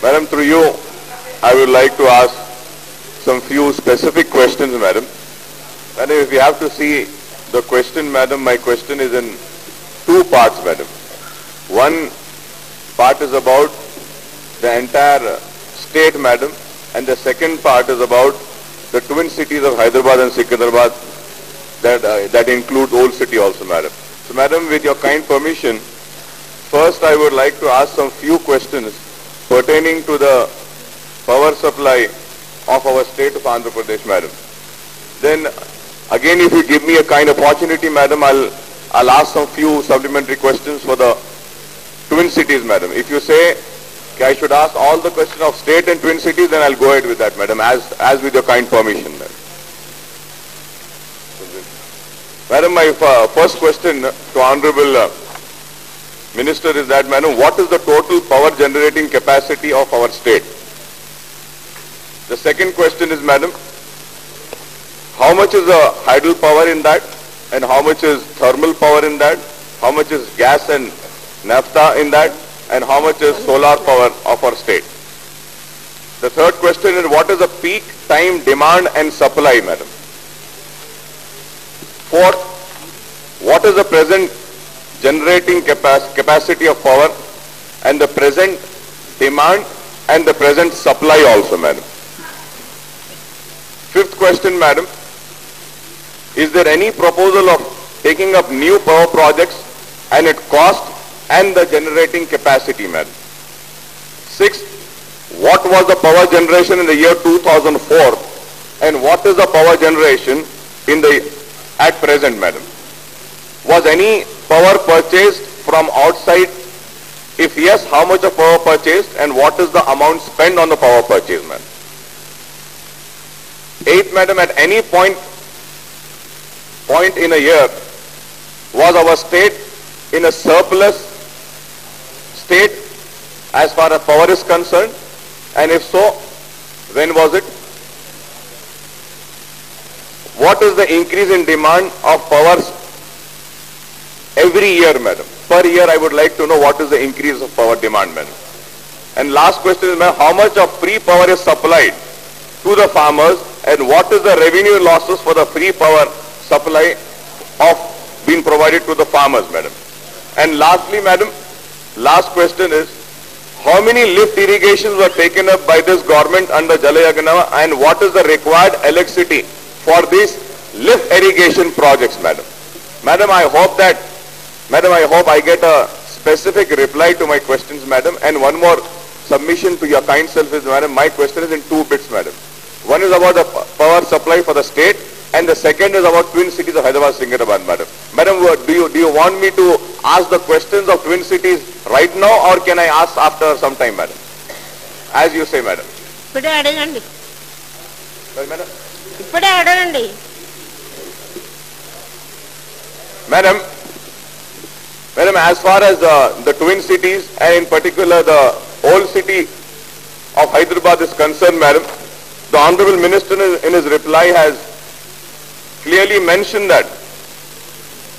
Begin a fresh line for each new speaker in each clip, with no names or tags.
Madam, through you, I would like to ask some few specific questions, Madam. Madam, if you have to see the question, Madam, my question is in two parts, Madam. One part is about the entire state, Madam, and the second part is about the twin cities of Hyderabad and Secunderabad that include Old City also, Madam. So, Madam, with your kind permission, first I would like to ask some few questions pertaining to the power supply of our state of Andhra Pradesh, Madam. Then, again, if you give me a kind opportunity, Madam, I'll ask some few supplementary questions for the twin cities, Madam. If you say I should ask all the questions of state and twin cities, then I'll go ahead with that, Madam, as with your kind permission, Madam. Madam, my first question to Honorable Minister is that, Madam, what is the total power generating capacity of our state? The second question is, Madam, how much is the hydel power in that, and how much is thermal power in that, how much is gas and naphtha in that, and how much is solar power of our state? The third question is, what is the peak time demand and supply, Madam? Fourth, what is the present generating capacity of power and the present demand and the present supply also, Madam? Fifth question, Madam, is there any proposal of taking up new power projects and its cost and the generating capacity, Madam? Sixth, what was the power generation in the year 2004 and what is the power generation at present, Madam? Was any power purchased from outside? If yes, how much of power purchased and what is the amount spent on the power purchase, Madam? Eighth, Madam, at any point in a year, was our state in a surplus state as far as power is concerned? And if so, when was it? What is the increase in demand of power every year, Madam? Per year, I would like to know what is the increase of power demand, Madam. And last question is, Madam, how much of free power is supplied to the farmers and what is the revenue losses for the free power supply of being provided to the farmers, Madam? And lastly, Madam, last question is, how many lift irrigations were taken up by this government under Jal Yajna and what is the required electricity for these lift irrigation projects, Madam? Madam, I hope I get a specific reply to my questions, Madam. And one more submission to your kind self is, Madam, my question is in two bits, Madam. One is about the power supply for the state and the second is about twin cities of Hyderabad, Secunderabad, Madam. Madam, do you want me to ask the questions of twin cities right now or can I ask after some time, Madam? As you say, Madam. Madam, as far as the twin cities and in particular the old city of Hyderabad is concerned, Madam, the Honorable Minister in his reply has clearly mentioned that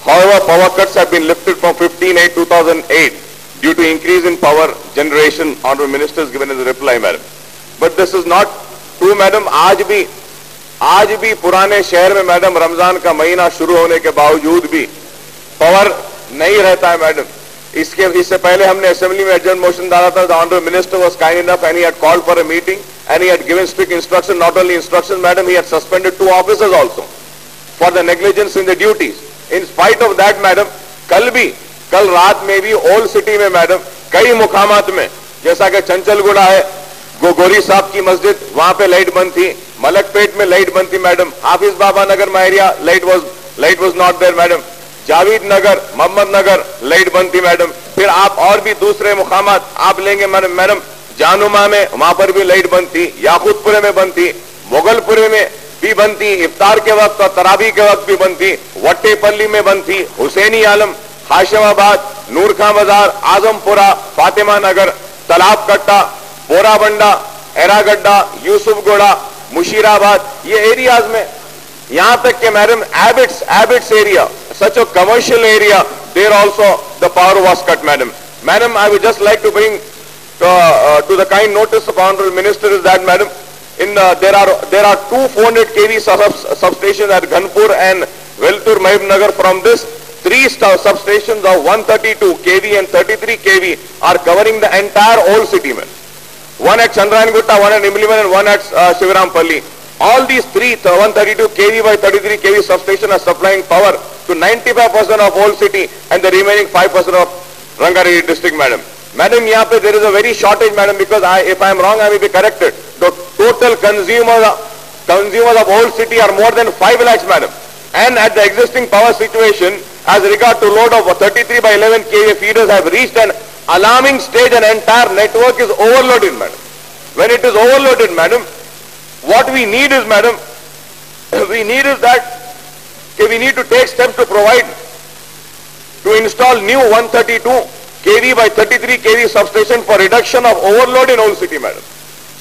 however power cuts have been lifted from 15/8/2008 due to increase in power generation. Honorable Minister has given his reply, Madam. But this is not true, Madam. आज भी पुराने शहर में, madam, Ramzan का महीना शुरू होने के बावजूद भी पावर नहीं रहता है, मैडम. इससे पहले हमने असेंबली में अर्जेंट मोशन डाला था. The Honorable Minister was kind enough and he had called for a meeting and he had given strict instruction. Not only instructions, madam, he had suspended 2 officers also for the negligence in the duties. In spite of that, madam, कल रात में भी old city में, madam, कई मुकामात में, जैसा कि चंचलगुड़ा है, गोरी साहब की मस्जिद, वहां पे लाइट बंद थी. मलकपेट में लाइट बंद थी, मैडम. हाफिज बाबा नगर में area light was not there, madam. Javed Nagar, Mohammad Nagar light बंद थी, मैडम. फिर आप और भी दूसरे मुकामात आप लेंगे, मैडम, जानुमा में वहां पर भी लाइट बंद थी, याकूतपुरे में बंद थी, मुगलपुरे में भी बंद थी, इफ्तार के वक्त और तरावी के वक्त भी बंद थी, वट्टेपल्ली में बंद थी, हुसैनी आलम, हाशिमाबाद, नूर खां बाजार, आजमपुरा, फातिमा नगर, तालाब कट्टा, बोराबंडा, एरागड्डा, यूसुफगोड़ा, मुशीराबाद, ये एरियाज में, यहां तक कि madam Abids area, such a commercial area, there also the power was cut, madam. Madam, I would just like to bring to the kind notice of Honorable Minister is that, madam, there are two 400 kV substations at Ghanpur and Veltur Mahibnagar. From this, three substations of 132 kV and 33 kV are covering the entire old city, man. One at Chandranagutta, one at Imliman, and one at Shivarampalli. All these three 132 kV by 33 kV substations are supplying power to 95% of old city and the remaining 5% of Rangareddy district, madam. Madam, here there is a very shortage, madam, because if I am wrong, I may be corrected. The total consumers of old city are more than 5 lakhs, madam. And at the existing power situation, as regard to load of 33 by 11 kV feeders have reached an alarming stage, and entire network is overloaded, madam. When it is overloaded, madam, what we need is, madam, we need to take steps to provide, to install new 132 kV by 33 kV substation for reduction of overload in old city, madam.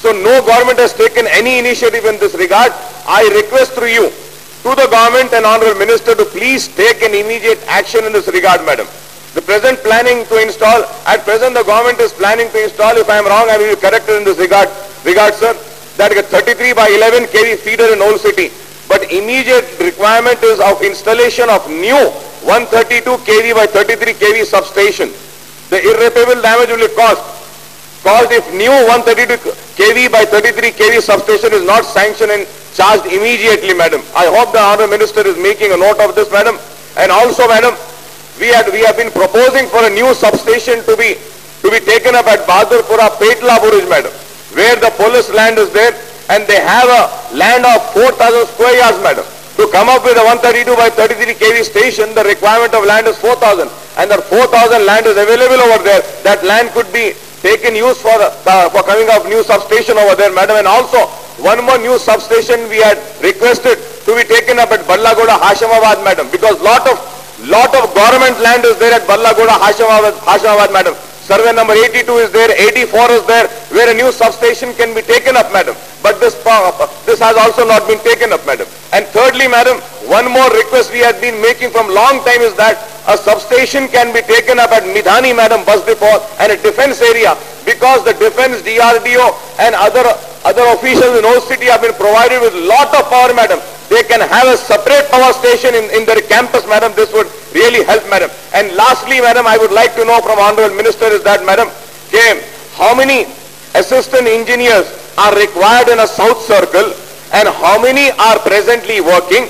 So no government has taken any initiative in this regard. I request through you to the government and Honorable Minister to please take an immediate action in this regard, madam. The present planning to install, at present the government is planning to install, if I am wrong, I will be corrected in this regard, sir, that 33 by 11 kV feeder in old city. But immediate requirement is of installation of new 132 kV by 33 kV substation. The irreparable damage will be caused if new 132 kV by 33 kV substation is not sanctioned and charged immediately, madam. I hope the Honourable Minister is making a note of this, madam. And also, madam, we have been proposing for a new substation to be taken up at Bahadurpura, Petla Buruj, madam, where the police land is there, and they have a land of 4,000 square yards, madam. To come up with a 132 by 33 kV station, the requirement of land is 4,000, and that 4,000 land is available over there. That land could be taken use for coming up new substation over there, madam. And also, one more new substation we had requested to be taken up at Ballagoda, Hashamabad, madam, because lot of government land is there at Ballagoda, Hashamabad, madam. Survey number 82 is there, 84 is there, where a new substation can be taken up, madam. But this has also not been taken up, madam. And thirdly, madam, one more request we have been making from long time is that a substation can be taken up at Midhani, madam, bus depot and a defense area, because the defense, DRDO and other officials in old city have been provided with lot of power, madam. They can have a separate power station in their campus, madam. This would really help, madam. And lastly, madam, I would like to know from Honorable Minister is that, madam, how many assistant engineers are required in a South Circle and how many are presently working,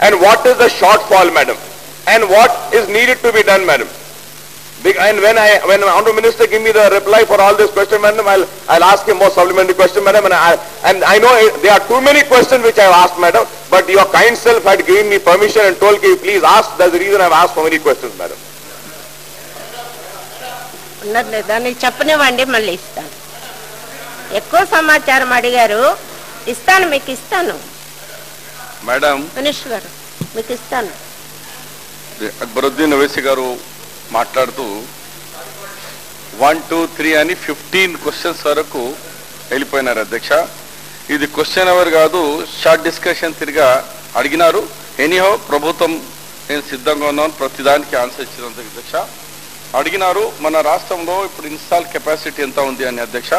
and what is the shortfall, madam, and what is needed to be done, madam. And when Honorable Minister give me the reply for all this question, madam, I'll ask him more supplementary question, madam. And I know there are too many questions which I have asked, madam, but your kind self had given me permission and told me please ask. That's the reason I have asked so many questions, madam.
దాన్ని చెప్పనివ్వండి, మళ్ళీ ఇస్తాను. ఎక్కువ సమాచారం అడిగారు, ఇస్తాను, మీకు ఇస్తాను
మేడం.
మినిస్టర్ గారు మీకు ఇస్తాను.
అక్బరుద్దీన్ ఓవైసీ గారు మాట్లాడుతూ 1, 2, 3 అని 15 క్వశ్చన్స్ వరకు వెళ్ళిపోయినారు అధ్యక్ష. ఇది క్వశ్చన్ అవర్ కాదు, షార్ట్ డిస్కషన్ తిరిగా అడిగినారు. ఎనీహో ప్రభుత్వం నేను సిద్ధంగా ఉన్నాను ప్రతిదానికి ఆన్సర్ ఇచ్చినందుకు అధ్యక్ష. అడిగినారు మన రాష్ట్రంలో ఇప్పుడు ఇన్స్టాల్ కెపాసిటీ ఎంత ఉంది అని అధ్యక్ష.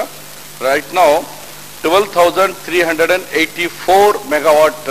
Right now 12,384 megawatt